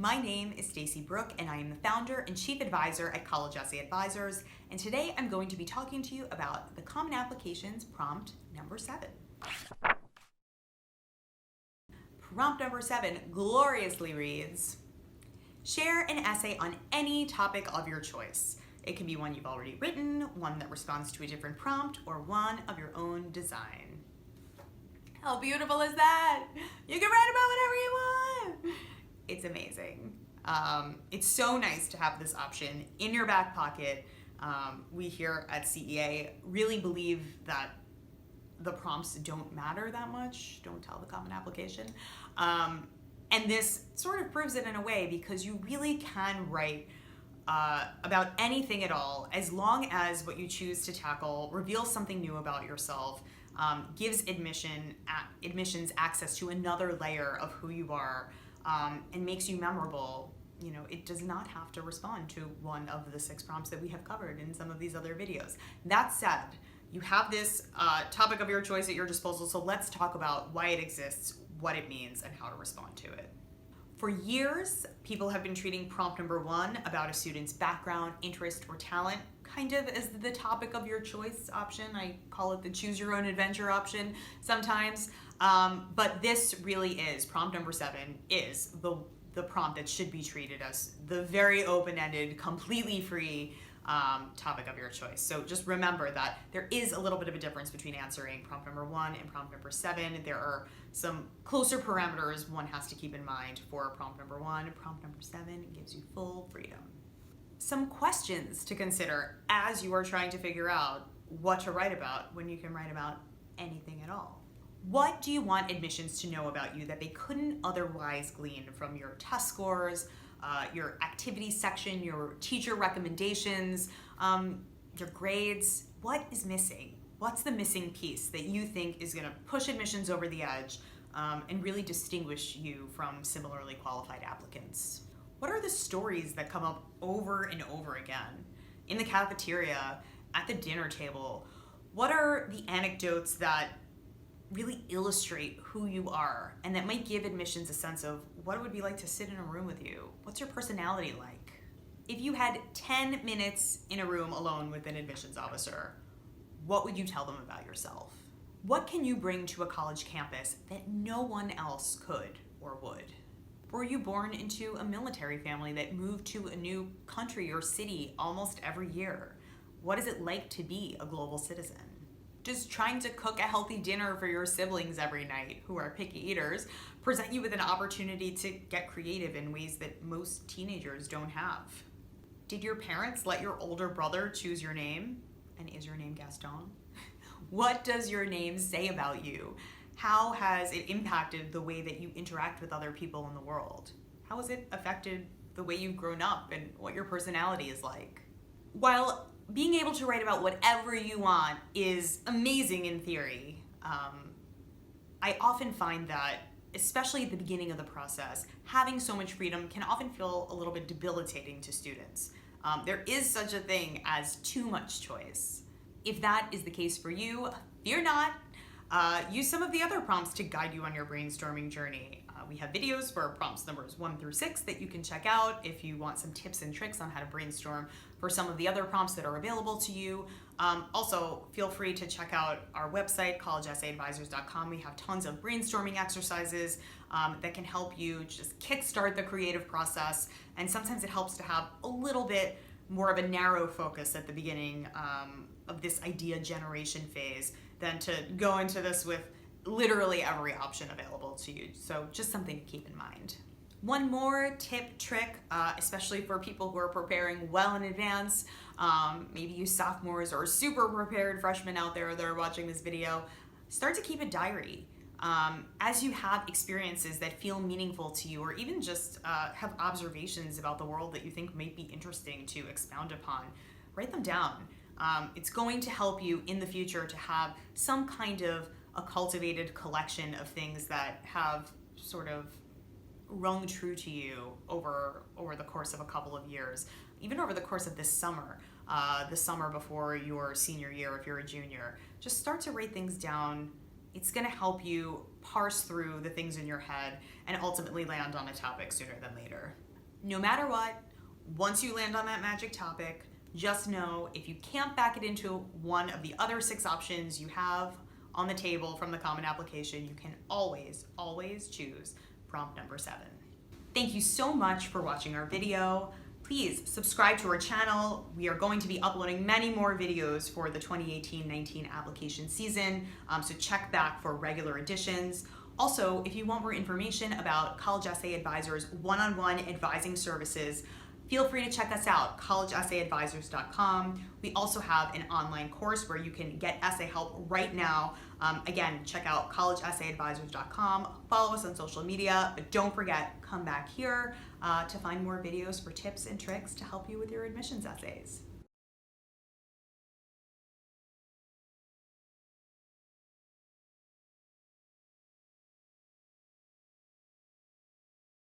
My name is Stacey Brook, and I am the founder and chief advisor at College Essay Advisors. And today I'm going to be talking to you about the Common Applications prompt number 7. Prompt number 7 gloriously reads, share an essay on any topic of your choice. It can be one you've already written, one that responds to a different prompt, or one of your own design. How beautiful is that? You can write about whatever you want. It's amazing. It's so nice to have this option in your back pocket. We here at CEA really believe that the prompts don't matter that much. Don't tell the Common Application. And this sort of proves it in a way, because you really can write about anything at all, as long as what you choose to tackle reveals something new about yourself, gives admissions access to another layer of who you are, and makes you memorable. You know, it does not have to respond to one of the 6 prompts that we have covered in some of these other videos. That said, you have this topic of your choice at your disposal, so let's talk about why it exists, what it means, and how to respond to it. For years, people have been treating prompt number 1 about a student's background, interest, or talent kind of as the topic of your choice option. I call it the choose your own adventure option sometimes. But this really is, prompt number 7 is the prompt that should be treated as the very open-ended, completely free topic of your choice. So just remember that there is a little bit of a difference between answering prompt number 1 and prompt number 7. There are some closer parameters one has to keep in mind for prompt number 1. Prompt number 7 gives you full freedom. Some questions to consider as you are trying to figure out what to write about when you can write about anything at all. What do you want admissions to know about you that they couldn't otherwise glean from your test scores, your activity section, your teacher recommendations, your grades? What is missing? What's the missing piece that you think is going to push admissions over the edge and really distinguish you from similarly qualified applicants? What are the stories that come up over and over again? In the cafeteria, at the dinner table, what are the anecdotes that really illustrate who you are and that might give admissions a sense of what it would be like to sit in a room with you? What's your personality like? If you had 10 minutes in a room alone with an admissions officer, what would you tell them about yourself? What can you bring to a college campus that no one else could or would? Were you born into a military family that moved to a new country or city almost every year? What is it like to be a global citizen? Does trying to cook a healthy dinner for your siblings every night, who are picky eaters, present you with an opportunity to get creative in ways that most teenagers don't have? Did your parents let your older brother choose your name? And is your name Gaston? What does your name say about you? How has it impacted the way that you interact with other people in the world? How has it affected the way you've grown up and what your personality is like? While being able to write about whatever you want is amazing in theory, I often find that, especially at the beginning of the process, having so much freedom can often feel a little bit debilitating to students. There is such a thing as too much choice. If that is the case for you, fear not. Use some of the other prompts to guide you on your brainstorming journey. We have videos for prompts numbers 1 through 6 that you can check out if you want some tips and tricks on how to brainstorm for some of the other prompts that are available to you. Also, feel free to check out our website, collegeessayadvisors.com. We have tons of brainstorming exercises that can help you just kickstart the creative process. And sometimes it helps to have a little bit more of a narrow focus at the beginning of this idea generation phase than to go into this with literally every option available to you. So just something to keep in mind. One more tip, trick, especially for people who are preparing well in advance, maybe you sophomores or super prepared freshmen out there that are watching this video, start to keep a diary. As you have experiences that feel meaningful to you, or even just have observations about the world that you think might be interesting to expound upon, write them down. It's going to help you in the future to have some kind of a cultivated collection of things that have sort of rung true to you over the course of a couple of years, even over the course of this summer, the summer before your senior year if you're a junior. Just start to write things down. It's going to help you parse through the things in your head and ultimately land on a topic sooner than later. No matter what, once you land on that magic topic, just know if you can't back it into one of the other 6 options you have on the table from the common application, you can always, always choose prompt number 7. Thank you so much for watching our video. Please subscribe to our channel. We are going to be uploading many more videos for the 2018-19 application season, so check back for regular editions. Also, if you want more information about College Essay Advisor's one-on-one advising services, feel free to check us out, collegeessayadvisors.com. We also have an online course where you can get essay help right now. Again, check out collegeessayadvisors.com. Follow us on social media, but don't forget, come back here to find more videos for tips and tricks to help you with your admissions essays.